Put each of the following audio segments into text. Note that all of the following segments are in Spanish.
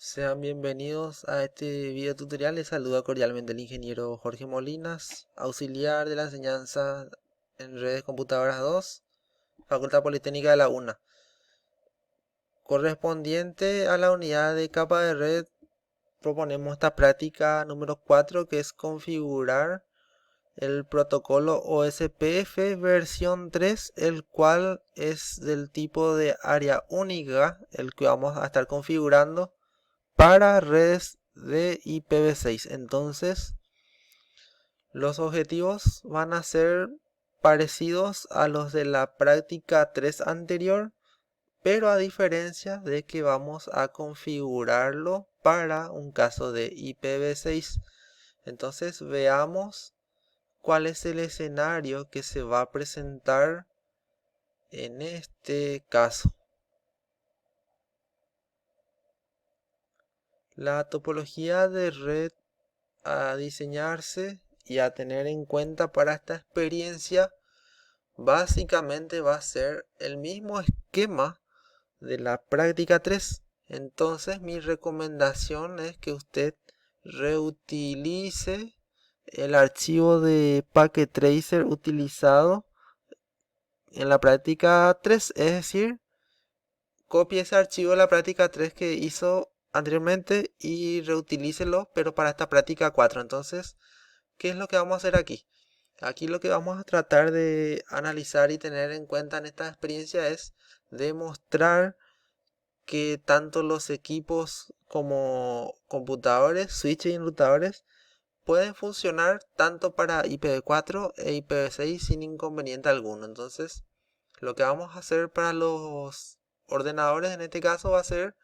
Sean bienvenidos a este video tutorial. Les saluda cordialmente el ingeniero Jorge Molinas, auxiliar de la enseñanza en redes computadoras 2, Facultad Politécnica de la UNA. Correspondiente a la unidad de capa de red, proponemos esta práctica número 4, que es configurar el protocolo OSPF versión 3, el cual es del tipo de área única, el que vamos a estar configurando para redes de IPv6. Entonces, los objetivos van a ser parecidos a los de la práctica 3 anterior, pero a diferencia de que vamos a configurarlo para un caso de IPv6. Entonces, veamos cuál es el escenario que se va a presentar en este caso. La topología de red a diseñarse y a tener en cuenta para esta experiencia básicamente va a ser el mismo esquema de la práctica 3. Entonces mi recomendación es que usted reutilice el archivo de Packet Tracer utilizado en la práctica 3, es decir, copie ese archivo de la práctica 3 que hizo anteriormente y reutilícelo, pero para esta práctica 4. Entonces, ¿qué es lo que vamos a hacer aquí? Aquí lo que vamos a tratar de analizar y tener en cuenta en esta experiencia es demostrar que tanto los equipos como computadores, switches y enrutadores pueden funcionar tanto para IPv4 e IPv6 sin inconveniente alguno. Entonces, lo que vamos a hacer para los ordenadores en este caso va a ser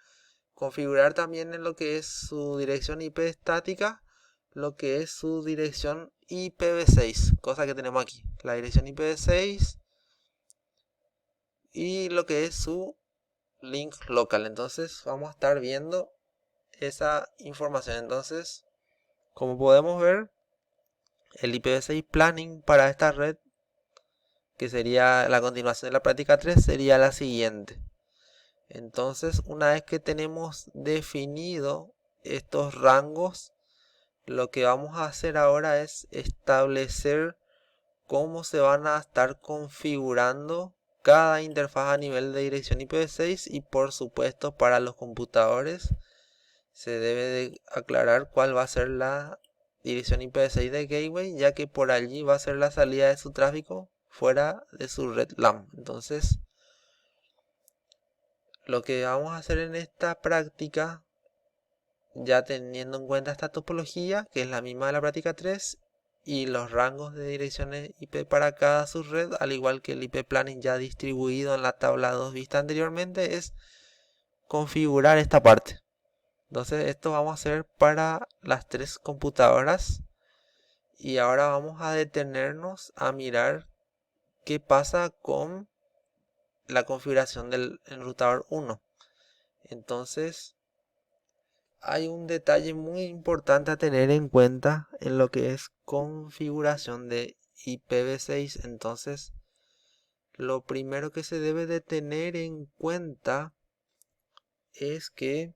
configurar también en lo que es su dirección IP estática, lo que es su dirección IPv6, cosa que tenemos aquí, la dirección IPv6 y lo que es su link local. Entonces vamos a estar viendo esa información. Entonces, como podemos ver, el IPv6 planning para esta red, que sería la continuación de la práctica 3, sería la siguiente. Entonces, una vez que tenemos definido estos rangos, lo que vamos a hacer ahora es establecer cómo se van a estar configurando cada interfaz a nivel de dirección IPv6 y por supuesto para los computadores se debe de aclarar cuál va a ser la dirección IPv6 de gateway, ya que por allí va a ser la salida de su tráfico fuera de su red LAN. Entonces, lo que vamos a hacer en esta práctica, ya teniendo en cuenta esta topología, que es la misma de la práctica 3, y los rangos de direcciones IP para cada subred, al igual que el IP planning ya distribuido en la tabla 2 vista anteriormente, es configurar esta parte. Entonces esto vamos a hacer para las tres computadoras y ahora vamos a detenernos a mirar qué pasa con la configuración del enrutador 1. Entonces, hay un detalle muy importante a tener en cuenta en lo que es configuración de IPv6. Entonces, lo primero que se debe de tener en cuenta es que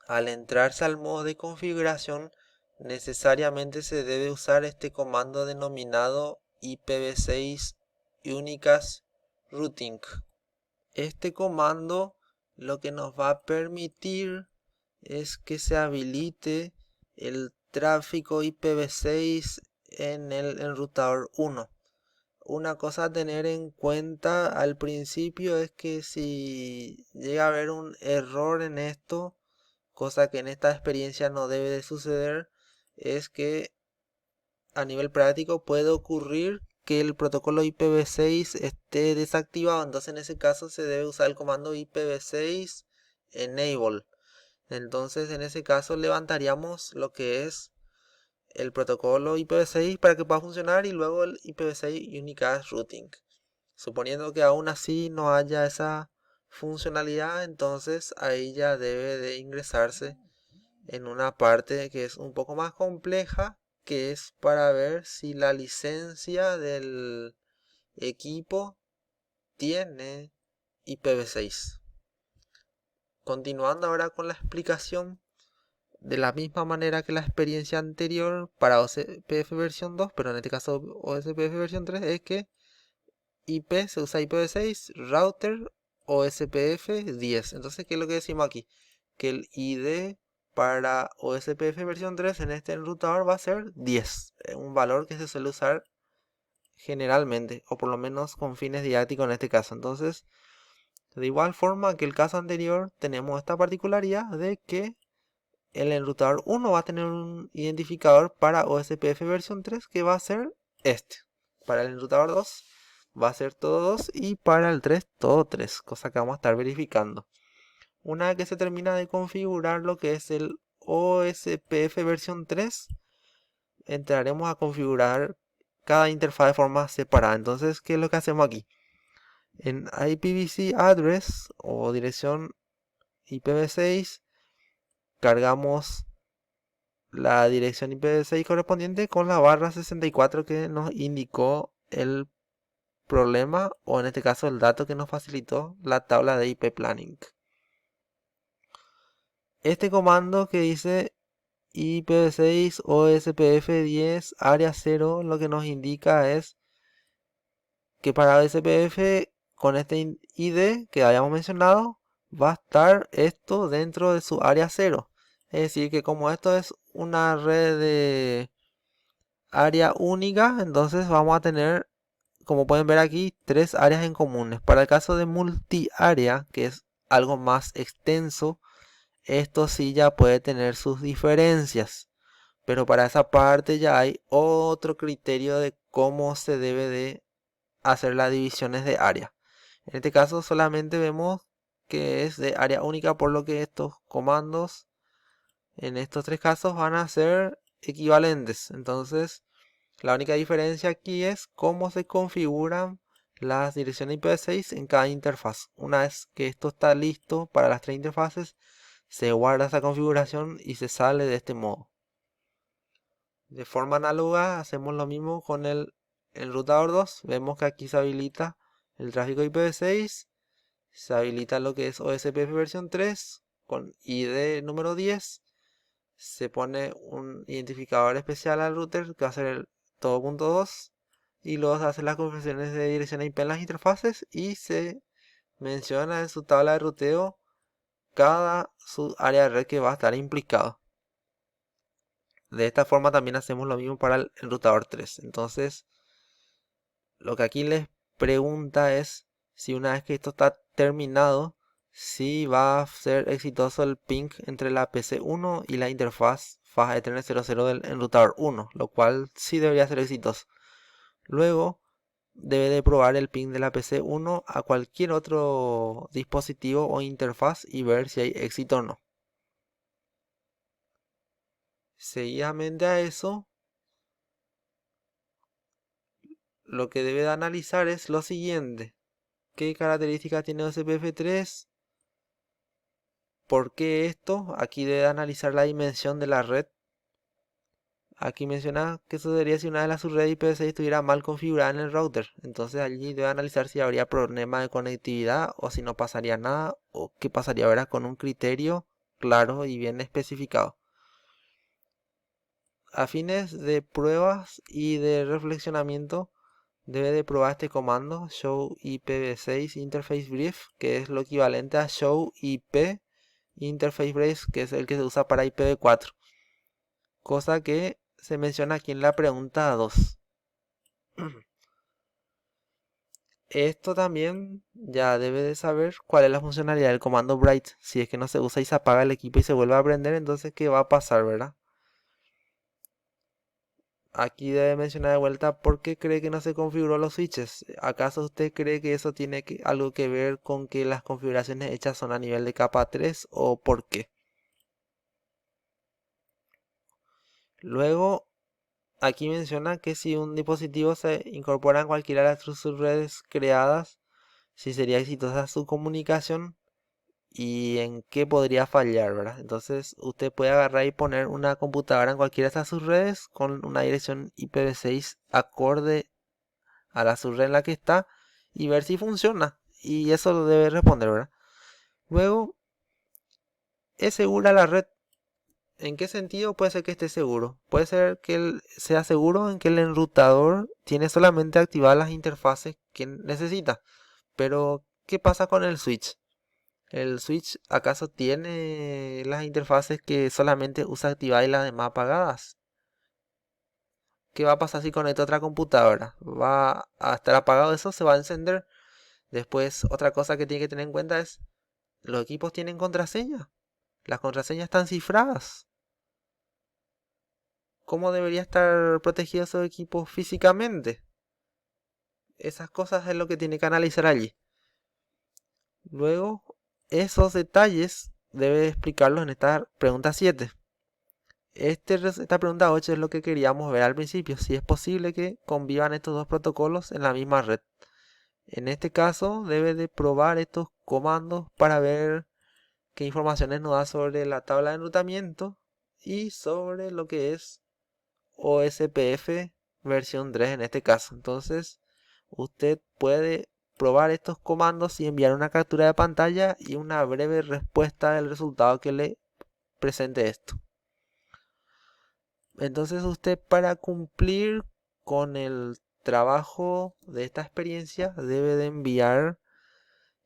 al entrarse al modo de configuración, necesariamente se debe usar este comando denominado IPv6 Unicast Routing. Este comando lo que nos va a permitir es que se habilite el tráfico IPv6 en el enrutador 1. Una cosa a tener en cuenta al principio es que si llega a haber un error en esto, cosa que en esta experiencia no debe de suceder, es que a nivel práctico puede ocurrir que el protocolo IPv6 esté desactivado. Entonces en ese caso se debe usar el comando IPv6 enable. Entonces en ese caso levantaríamos lo que es el protocolo IPv6 para que pueda funcionar y luego el IPv6 Unicast Routing. Suponiendo que aún así no haya esa funcionalidad, entonces ahí ya debe de ingresarse en una parte que es un poco más compleja, que es para ver si la licencia del equipo tiene IPv6. Continuando ahora con la explicación, de la misma manera que la experiencia anterior para OSPF versión 2, pero en este caso OSPF versión 3, es que IP se usa IPv6, router OSPF 10. Entonces, ¿qué es lo que decimos aquí? Que el ID para OSPF versión 3 en este enrutador va a ser 10, un valor que se suele usar generalmente, o por lo menos con fines didácticos en este caso. Entonces, de igual forma que el caso anterior, tenemos esta particularidad de que el enrutador 1 va a tener un identificador para OSPF versión 3 que va a ser este. Para el enrutador 2 va a ser todo 2 y para el 3 todo 3, cosa que vamos a estar verificando. Una vez que se termina de configurar lo que es el OSPF versión 3, entraremos a configurar cada interfaz de forma separada. Entonces, ¿qué es lo que hacemos aquí? En IPv6 address o dirección IPv6 cargamos la dirección IPv6 correspondiente con la barra 64 que nos indicó el problema, o en este caso el dato que nos facilitó la tabla de IP planning. Este comando que dice IPv6 OSPF10 área 0 lo que nos indica es que para OSPF con este ID que habíamos mencionado va a estar esto dentro de su área 0. Es decir, que como esto es una red de área única, entonces vamos a tener, como pueden ver aquí, tres áreas en comunes. Para el caso de multiárea, que es algo más extenso, esto sí ya puede tener sus diferencias, pero para esa parte ya hay otro criterio de cómo se debe de hacer las divisiones de área. En este caso solamente vemos que es de área única, por lo que estos comandos en estos tres casos van a ser equivalentes. Entonces, la única diferencia aquí es cómo se configuran las direcciones IPv6 en cada interfaz. Una vez que esto está listo para las tres interfaces, se guarda esa configuración y se sale de este modo. De forma análoga hacemos lo mismo con el enrutador 2. Vemos que aquí se habilita el tráfico IPv6, se habilita lo que es OSPF versión 3 con ID número 10. Se pone un identificador especial al router que va a ser el todo.2 y luego se hacen las configuraciones de dirección IP en las interfaces y se menciona en su tabla de ruteo cada subárea de red que va a estar implicado. De esta forma también hacemos lo mismo para el enrutador 3. Entonces, lo que aquí les pregunta es si una vez que esto está terminado, si va a ser exitoso el ping entre la PC1 y la interfaz faz Ethernet 00 del enrutador 1, lo cual sí debería ser exitoso. Luego debe de probar el ping de la PC1 a cualquier otro dispositivo o interfaz y ver si hay éxito o no. Seguidamente a eso, lo que debe de analizar es lo siguiente: ¿qué características tiene OSPF3? ¿Por qué esto? Aquí debe analizar la dimensión de la red. Aquí menciona que sucedería si una de las subredes IPv6 estuviera mal configurada en el router. Entonces allí debe analizar si habría problema de conectividad o si no pasaría nada, o qué pasaría ahora con un criterio claro y bien especificado. A fines de pruebas y de reflexionamiento, debe de probar este comando show IPv6 interface brief, que es lo equivalente a show IP interface brief, que es el que se usa para IPv4, cosa que se menciona aquí en la pregunta 2. Esto también ya debe de saber cuál es la funcionalidad del comando bright. Si es que no se usa y se apaga el equipo y se vuelve a prender, entonces ¿qué va a pasar, verdad? Aquí debe mencionar de vuelta por qué cree que no se configuró los switches. ¿Acaso usted cree que eso tiene algo que ver con que las configuraciones hechas son a nivel de capa 3 o por qué? Luego, aquí menciona que si un dispositivo se incorpora en cualquiera de las subredes creadas, si sería exitosa su comunicación y en qué podría fallar, ¿verdad? Entonces, usted puede agarrar y poner una computadora en cualquiera de estas subredes con una dirección IPv6 acorde a la subred en la que está y ver si funciona. Y eso lo debe responder, ¿verdad? Luego, ¿Es segura la red? ¿En qué sentido puede ser que esté seguro? Puede ser que sea seguro en que el enrutador tiene solamente activadas las interfaces que necesita. Pero, ¿qué pasa con el switch? ¿El switch acaso tiene las interfaces que solamente usa activadas y las demás apagadas? ¿Qué va a pasar si conecta otra computadora? ¿Va a estar apagado eso? ¿Se va a encender? Después, otra cosa que tiene que tener en cuenta es, ¿los equipos tienen contraseña? Las contraseñas están cifradas. ¿Cómo debería estar protegido esos equipos físicamente? Esas cosas es lo que tiene que analizar allí. Luego, esos detalles debe explicarlos en esta pregunta 7. Esta pregunta 8 es lo que queríamos ver al principio, si es posible que convivan estos dos protocolos en la misma red. En este caso, debe de probar estos comandos para ver qué informaciones nos da sobre la tabla de enrutamiento y sobre lo que es OSPF versión 3 en este caso. Entonces, usted puede probar estos comandos y enviar una captura de pantalla y una breve respuesta del resultado que le presente esto. Entonces, usted, para cumplir con el trabajo de esta experiencia, debe de enviar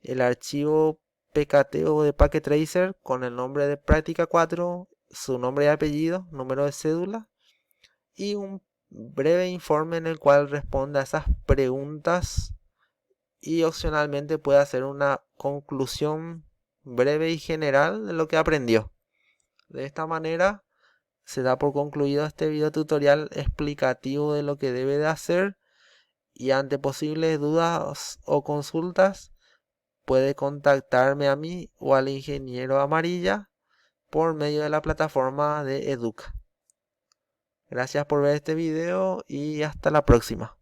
el archivo PKT o de Packet Tracer con el nombre de práctica 4, su nombre y apellido, número de cédula y un breve informe en el cual responda a esas preguntas y opcionalmente puede hacer una conclusión breve y general de lo que aprendió. De esta manera se da por concluido este video tutorial explicativo de lo que debe de hacer, y ante posibles dudas o consultas puede contactarme a mí o al ingeniero Amarilla por medio de la plataforma de Educa. Gracias por ver este video y hasta la próxima.